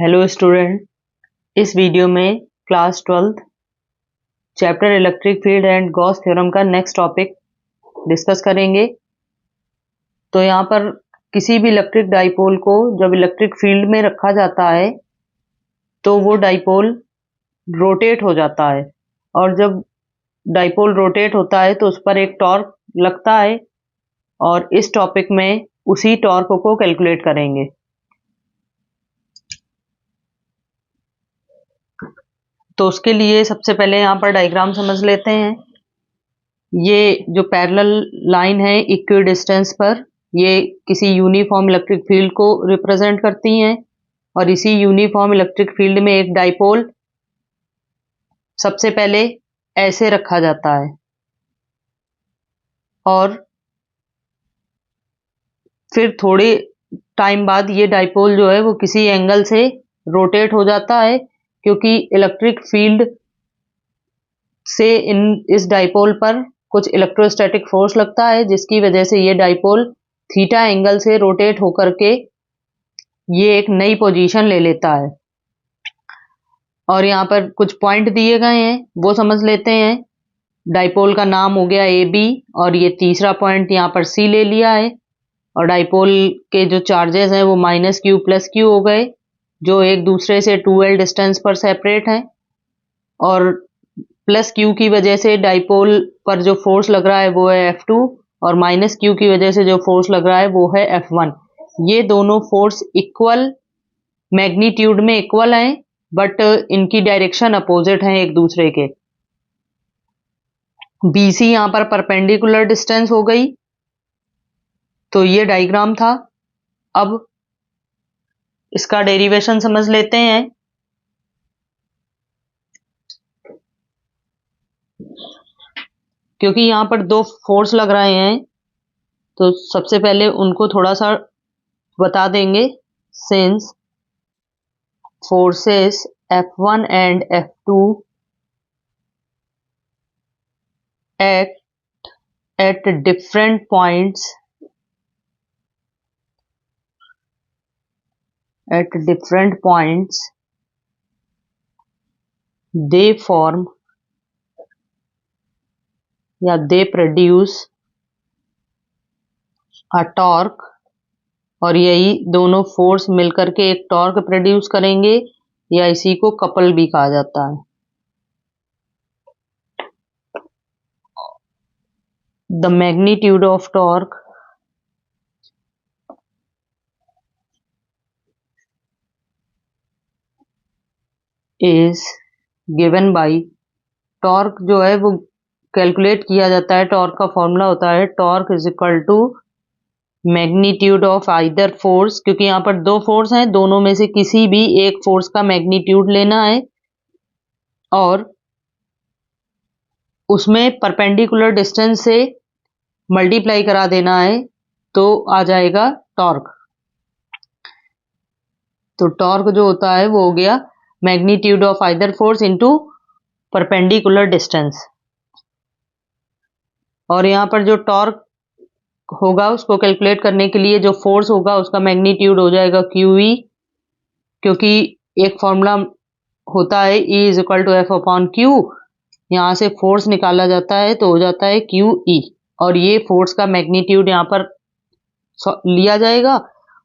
Hello student, इस video में class 12th chapter electric field and Gauss theorem का next topic discuss करेंगे। तो यहाँ पर किसी भी इलेक्ट्रिक डाइपोल को जब इलेक्ट्रिक फील्ड में रखा जाता है तो वो डाइपोल रोटेट हो जाता है, और जब डाइपोल रोटेट होता है तो उस पर एक टॉर्क लगता है, और इस टॉपिक में उसी टॉर्क को कैलकुलेट करेंगे। तो उसके लिए सबसे पहले यहाँ पर डायग्राम समझ लेते हैं। ये जो पैरेलल लाइन है इक्वी डिस्टेंस पर, ये किसी यूनिफॉर्म इलेक्ट्रिक फील्ड को रिप्रेजेंट करती हैं, और इसी यूनिफॉर्म इलेक्ट्रिक फील्ड में एक डाइपोल सबसे पहले ऐसे रखा जाता है, और फिर थोड़े टाइम बाद ये डाइपोल जो है वो किसी एंगल से रोटेट हो जाता है, क्योंकि इलेक्ट्रिक फील्ड से इस डाइपोल पर कुछ इलेक्ट्रोस्टैटिक फोर्स लगता है, जिसकी वजह से ये डाइपोल थीटा एंगल से रोटेट होकर के ये एक नई पोजीशन ले लेता है। और यहाँ पर कुछ पॉइंट दिए गए हैं, वो समझ लेते हैं। डाइपोल का नाम हो गया ए बी, और ये तीसरा पॉइंट यहाँ पर सी ले लिया है। और डाइपोल के जो चार्जेस हैं वो -q + q हो गए, जो एक दूसरे से 2l डिस्टेंस पर सेपरेट हैं। और +q की वजह से डाइपोल पर जो फोर्स लग रहा है वो है F2, और -q की वजह से जो फोर्स लग रहा है वो है F1। ये दोनों फोर्स इक्वल मैग्नीट्यूड में इक्वल हैं, बट इनकी डायरेक्शन अपोजिट हैं एक दूसरे के। BC यहाँ पर परपेंडिकुलर डिस्टेंस हो गई। तो ये डायग्राम था। अब इसका डेरिवेशन समझ लेते हैं। क्योंकि यहाँ पर दो फोर्स लग रहे हैं, तो सबसे पहले उनको थोड़ा सा बता देंगे। Since forces F1 and F2 at different points they form या they produce a torque, और यही दोनों फोर्स मिलकर के एक टॉर्क प्रोड्यूस करेंगे, या इसी को कपल भी कहा जाता है। The magnitude of torque is given by, torque जो है वो कैलकुलेट किया जाता है। टॉर्क का फॉर्मूला होता है torque is equal to magnitude of either force, क्योंकि यहाँ पर दो फोर्स हैं, दोनों में से किसी भी एक फोर्स का मैग्नीट्यूड लेना है, और उसमें परपेंडिकुलर डिस्टेंस से मल्टीप्लाई करा देना है, तो आ जाएगा टॉर्क। तो टॉर्क जो होता है वो हो गया magnitude of either force into perpendicular distance. और यहाँ पर जो टॉर्क होगा उसको कैलकुलेट करने के लिए जो फोर्स होगा उसका मैग्नीट्यूड हो जाएगा QE, क्योंकि एक फॉर्मूला होता है E = F/Q। यहाँ से फोर्स निकाला जाता है तो हो जाता है QE, और ये फोर्स का मैग्नीट्यूड यहाँ पर लिया जाएगा।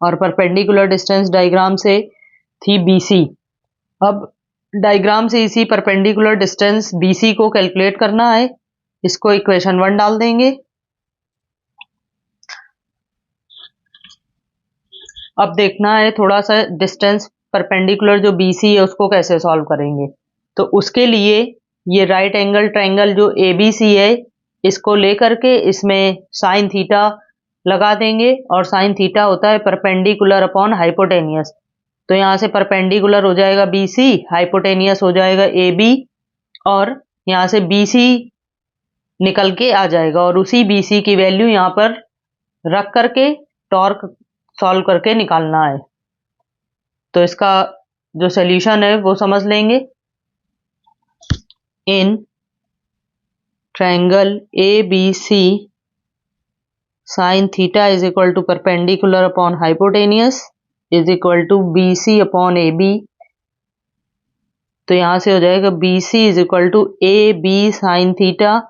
और परपेंडिकुलर डिस्टेंस डायग्राम से थी BC। अब डायग्राम से इसी परपेंडिकुलर डिस्टेंस BC को कैलकुलेट करना है। इसको इक्वेशन 1 डाल देंगे। अब देखना है थोड़ा सा डिस्टेंस परपेंडिकुलर जो BC है उसको कैसे सॉल्व करेंगे। तो उसके लिए ये राइट एंगल ट्रायंगल जो ABC है, इसको लेकर के इसमें साइन थीटा लगा देंगे, और साइन थीटा होता है परपेंडिकुलर अपॉन हाइपोटेनियस। तो यहाँ से परपेंडिकुलर हो जाएगा BC, हाइपोटेनियस हो जाएगा AB, और यहाँ से BC निकल के आ जाएगा, और उसी BC की वैल्यू यहाँ पर रख करके टॉर्क सॉल्व करके निकालना है। तो इसका जो सॉल्यूशन है वो समझ लेंगे। In triangle ABC sin theta is equal to perpendicular upon hypotenuse, is equal to B C upon A B. तो यहां से हो जाएगा B C is equal to A B sine theta,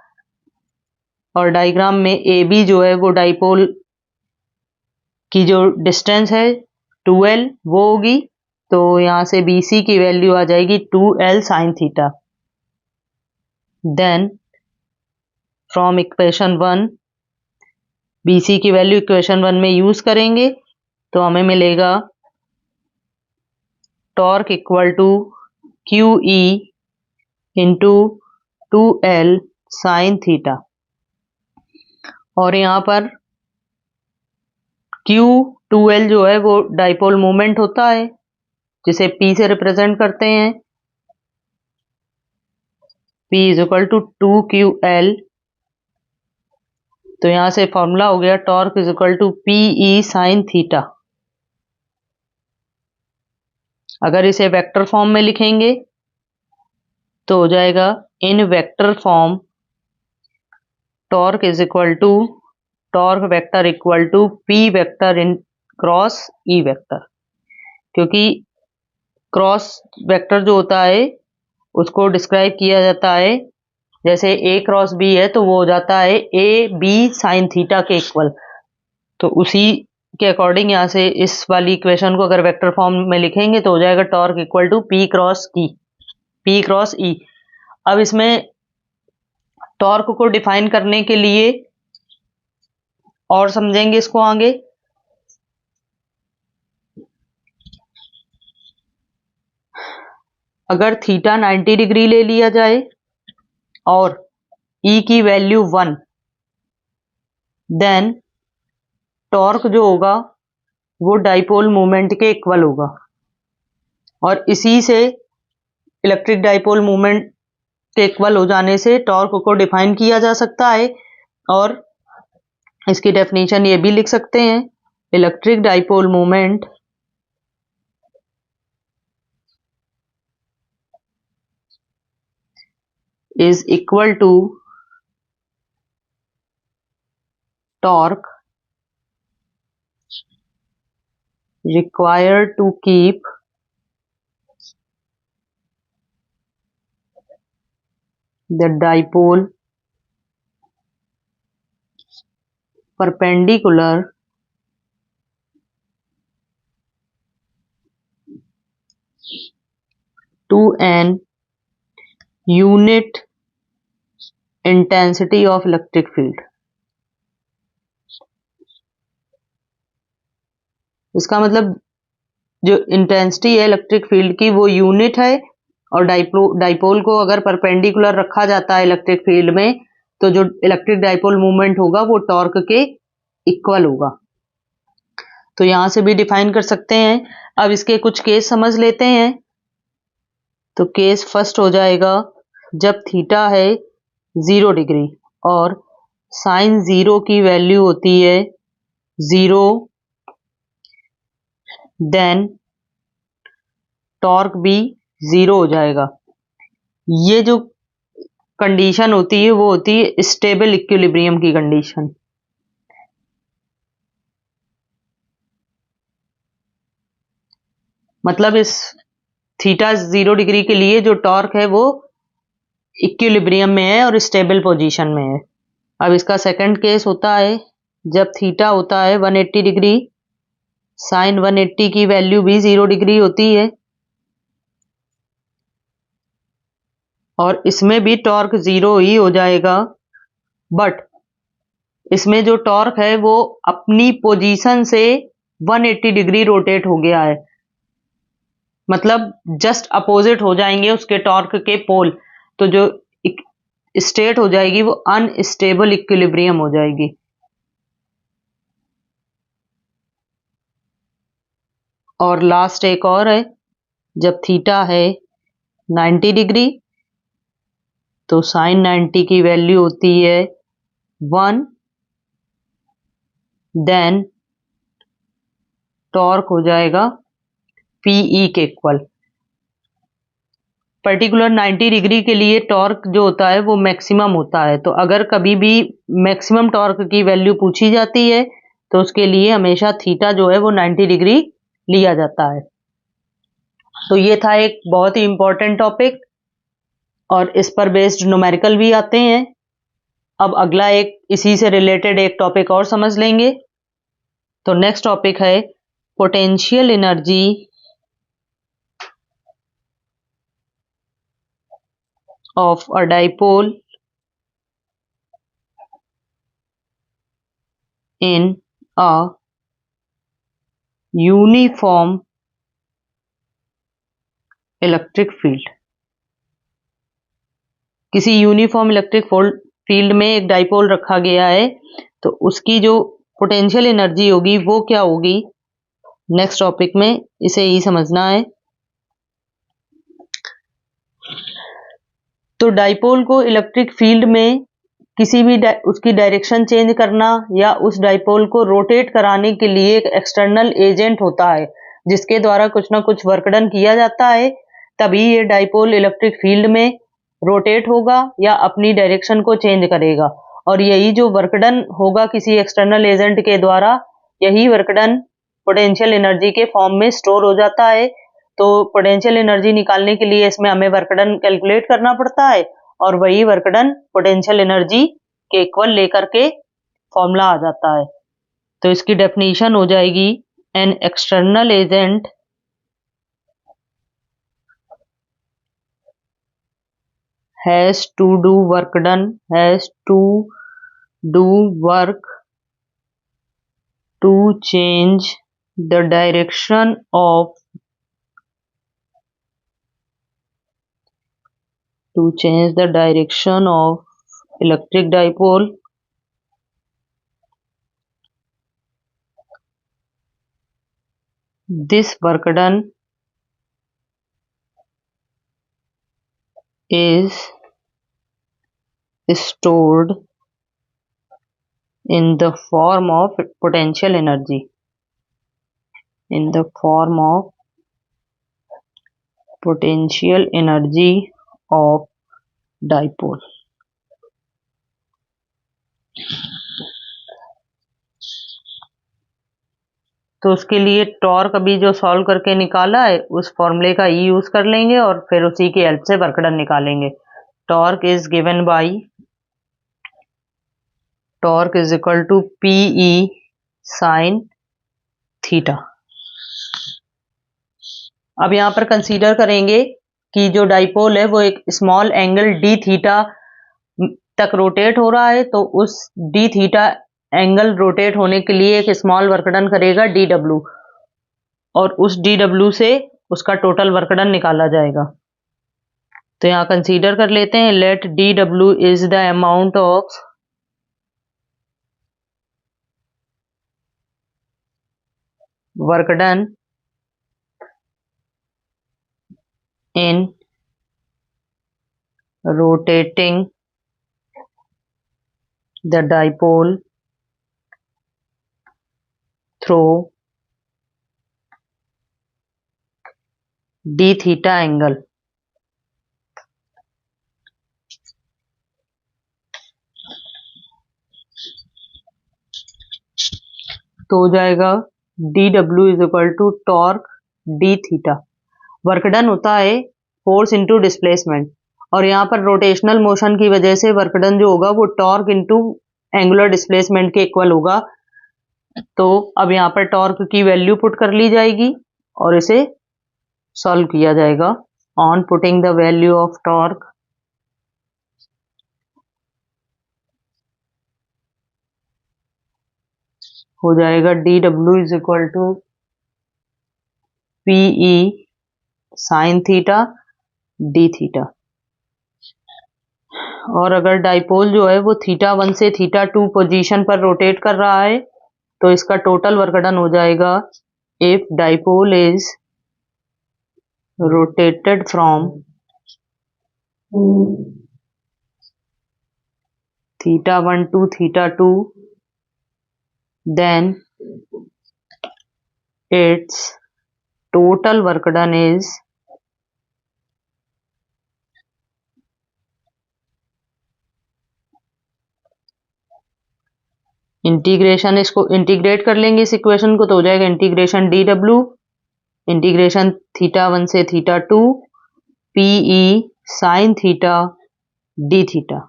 और डायग्राम में ए बी जो है वो डाइपोल की जो डिस्टेंस है 2l वो होगी। तो यहां से बी सी की वैल्यू आ जाएगी 2l sine theta. Then from equation 1 B C की वैल्यू इक्वेशन 1 में यूज करेंगे तो हमें मिलेगा torque equal to Q E into 2l sine theta, और यहाँ पर Q 2l जो है वो डाइपोल मोमेंट होता है जिसे P से रिप्रेजेंट करते हैं। P is equal to 2QL। तो यहां से फॉर्मूला हो गया torque is equal to PE sine theta. अगर इसे वेक्टर फॉर्म में लिखेंगे तो हो जाएगा in vector form torque is equal to torque vector equal to P vector in cross E vector, क्योंकि क्रॉस वेक्टर जो होता है उसको डिस्क्राइब किया जाता है जैसे A क्रॉस B है तो वो हो जाता है ए बी साइन थीटा के इक्वल। तो उसी के अकॉर्डिंग यहाँ से इस वाली इक्वेशन को अगर वेक्टर फॉर्म में लिखेंगे तो हो जाएगा torque equal to P cross E। अब इसमें टॉर्क को डिफाइन करने के लिए और समझेंगे इसको आगे। अगर थीटा 90 डिग्री ले लिया जाए और E की वैल्यू 1, देन टॉर्क जो होगा वो डाइपोल मोमेंट के इक्वल होगा, और इसी से इलेक्ट्रिक डाइपोल मोमेंट के इक्वल हो जाने से टॉर्क को डिफाइन किया जा सकता है। और इसकी डेफिनेशन ये भी लिख सकते हैं, electric dipole moment is equal to torque required to keep the dipole perpendicular to an unit intensity of electric field। इसका मतलब जो इंटेंसिटी है इलेक्ट्रिक फील्ड की वो यूनिट है, और डाइपोल को अगर परपेंडिकुलर रखा जाता है इलेक्ट्रिक फील्ड में तो जो इलेक्ट्रिक डाइपोल मूवमेंट होगा वो टॉर्क के इक्वल होगा। तो यहां से भी डिफाइन कर सकते हैं। अब इसके कुछ केस समझ लेते हैं। तो केस फर्स्ट हो जाएगा जब थीटा है 0 डिग्री और साइन 0 की वैल्यू होती है 0, देन टॉर्क भी 0 हो जाएगा। ये जो कंडीशन होती है वो होती है स्टेबल इक्विलिब्रियम की कंडीशन। मतलब इस थीटा 0 डिग्री के लिए जो टॉर्क है वो इक्विलिब्रियम में है और स्टेबल पोजीशन में है। अब इसका सेकंड केस होता है जब थीटा होता है 180 डिग्री, साइन 180 की वैल्यू भी 0 डिग्री होती है, और इसमें भी टॉर्क 0 ही हो जाएगा। बट इसमें जो टॉर्क है वो अपनी पोजीशन से 180 डिग्री रोटेट हो गया है, मतलब जस्ट अपोजिट हो जाएंगे उसके टॉर्क के पोल। तो जो स्टेट हो जाएगी वो अनस्टेबल इक्विलिब्रियम हो जाएगी। और लास्ट एक और है, जब थीटा है 90 डिग्री तो साइन 90 की वैल्यू होती है 1, देन टॉर्क हो जाएगा पीई के इक्वल। पर्टिकुलर 90 डिग्री के लिए टॉर्क जो होता है वो मैक्सिमम होता है। तो अगर कभी भी मैक्सिमम टॉर्क की वैल्यू पूछी जाती है तो उसके लिए हमेशा थीटा जो है वो 90 डिग्री लिया जाता है। तो ये था एक बहुत ही इंपॉर्टेंट टॉपिक और इस पर बेस्ड न्यूमेरिकल भी आते हैं। अब अगला एक इसी से रिलेटेड एक टॉपिक और समझ लेंगे। तो नेक्स्ट टॉपिक है potential energy of a dipole in a uniform electric field. किसी यूनिफॉर्म इलेक्ट्रिक फील्ड में एक डाइपोल रखा गया है, तो उसकी जो पोटेंशियल एनर्जी होगी वो क्या होगी, नेक्स्ट टॉपिक में इसे ही समझना है। तो डाइपोल को इलेक्ट्रिक फील्ड में किसी भी उसकी डायरेक्शन चेंज करना या उस डाइपोल को रोटेट कराने के लिए एक एक्सटर्नल एजेंट होता है जिसके द्वारा कुछ ना कुछ वर्क डन किया जाता है, तभी ये डाइपोल इलेक्ट्रिक फील्ड में रोटेट होगा या अपनी डायरेक्शन को चेंज करेगा। और यही जो वर्क डन होगा किसी एक्सटर्नल एजेंट के द्वारा, यही वर्क डन पोटेंशियल एनर्जी के फॉर्म में स्टोर हो जाता है। तो पोटेंशियल एनर्जी निकालने के लिए इसमें हमें वर्क डन कैलकुलेट करना पड़ता है और वही वर्क डन पोटेंशियल एनर्जी के इक्वल लेकर के फॉर्मूला आ जाता है। तो इसकी डेफिनेशन हो जाएगी an external agent has to do work done has to do work to change the direction of electric dipole this work done is stored in the form of potential energy of dipole। तो उसके लिए torque अभी जो solve करके निकाला है उस फॉर्मूले का ई यूज कर लेंगे और फिर उसी की हेल्प से वर्क डन निकालेंगे। Torque is given by torque is equal to P E sine theta. अब यहां पर कंसीडर करेंगे कि जो डाइपोल है वो एक स्मॉल एंगल डी थीटा तक रोटेट हो रहा है, तो उस डी थीटा एंगल रोटेट होने के लिए एक स्मॉल वर्क डन करेगा डी डब्ल्यू और उस डी डब्ल्यू से उसका टोटल वर्क डन निकाला जाएगा। तो यहां कंसीडर कर लेते हैं let d W is the amount of work done in rotating the dipole through d theta angle। तो हो जाएगा d W is equal to torque d theta. Work done होता है फोर्स इंटू डिस्प्लेसमेंट और यहाँ पर रोटेशनल मोशन की वजह से वर्क डन जो होगा वो टॉर्क इंटू एंगुलर डिस्प्लेसमेंट के इक्वल होगा। तो अब यहाँ पर टॉर्क की वैल्यू पुट कर ली जाएगी और इसे सॉल्व किया जाएगा। On putting the value of torque हो जाएगा d W is equal to P E sine theta d theta. और अगर डाइपोल जो है वो थीटा 1 से थीटा 2 पोजीशन पर रोटेट कर रहा है तो इसका टोटल वर्क डन हो जाएगा if dipole is rotated from theta 1 to theta 2, then its total work done is integration, इसको इंटीग्रेट कर लेंगे इस इक्वेशन को तो हो जाएगा इंटीग्रेशन डी डब्ल्यू इंटीग्रेशन θ1 से θ2 PE sin theta d theta.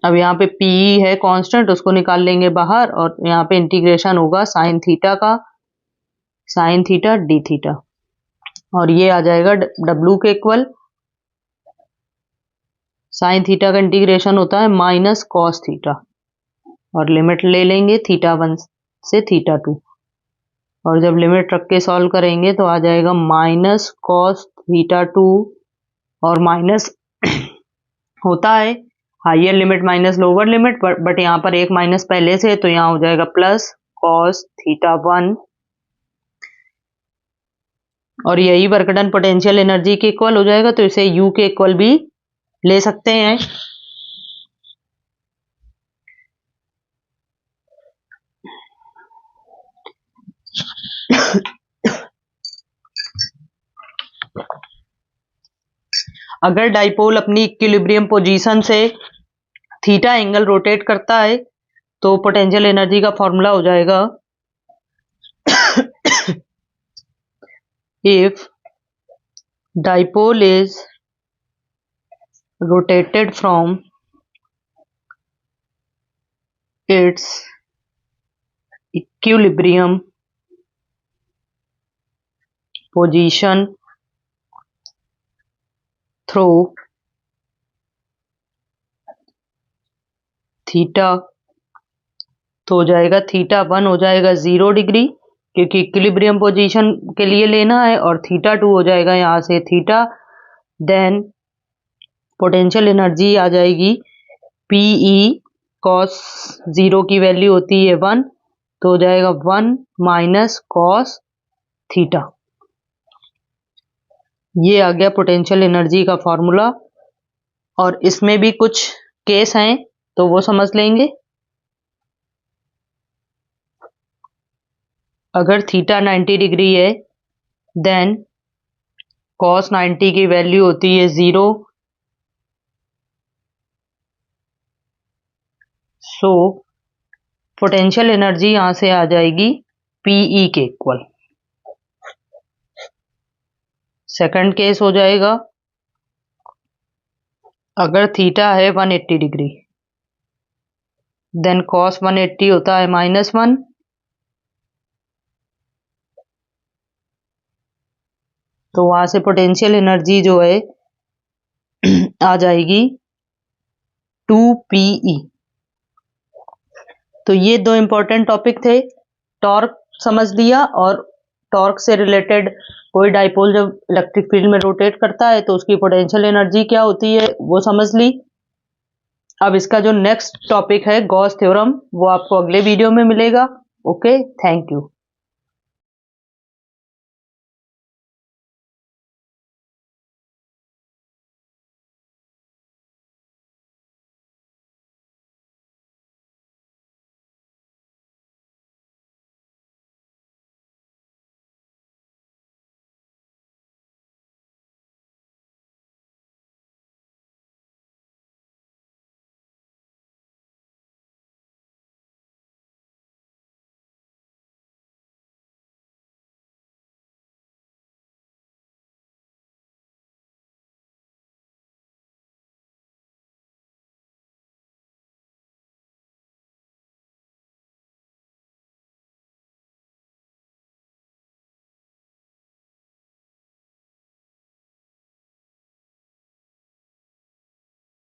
अब यहाँ पे PE है कांस्टेंट, उसको निकाल लेंगे बाहर और यहाँ पे इंटीग्रेशन होगा साइन थीटा का, साइन थीटा d थीटा, और ये आ जाएगा W के इक्वल। साइन थीटा का इंटीग्रेशन होता है माइनस कॉस थीटा, और लिमिट ले लेंगे θ1 से θ2, और जब लिमिट रख के सॉल्व करेंगे तो आ जाएगा माइनस कॉस θ2 और माइनस होता है higher limit minus lower limit, but यहाँ पर एक माइनस पहले से, तो यहाँ हो जाएगा प्लस कॉस θ1, और यही वर्क डन पोटेंशियल एनर्जी के इक्वल हो जाएगा, तो इसे U के इक्वल भी ले सकते हैं। अगर डाइपोल अपनी इक्विलिब्रियम पोजीशन से थीटा एंगल रोटेट करता है तो पोटेंशियल एनर्जी का फॉर्मूला हो जाएगा if dipole is rotated from its equilibrium position through theta, तो हो जाएगा θ1 हो जाएगा 0 डिग्री, क्योंकि इक्विलिब्रियम पोजीशन के लिए लेना है, और θ2 हो जाएगा यहाँ से थीटा। देन पोटेंशियल एनर्जी आ जाएगी PE cos 0 की वैल्यू होती है 1, तो हो जाएगा 1 माइनस कॉस थीटा। ये आ गया पोटेंशियल एनर्जी का फॉर्मूला, और इसमें भी कुछ केस हैं तो वो समझ लेंगे। अगर थीटा 90 डिग्री है देन कॉस 90 की वैल्यू होती है 0, सो पोटेंशियल एनर्जी यहां से आ जाएगी PE के इक्वल। सेकंड केस हो जाएगा अगर थीटा है 180 डिग्री देन कॉस 180 होता है -1, तो वहां से पोटेंशियल एनर्जी जो है आ जाएगी 2PE। तो ये दो इंपॉर्टेंट टॉपिक थे। टॉर्क समझ लिया, और टॉर्क से रिलेटेड कोई डाइपोल जब इलेक्ट्रिक फील्ड में रोटेट करता है तो उसकी पोटेंशियल एनर्जी क्या होती है वो समझ ली। अब इसका जो नेक्स्ट टॉपिक है गॉस थ्योरम, वो आपको अगले वीडियो में मिलेगा। Okay, thank you.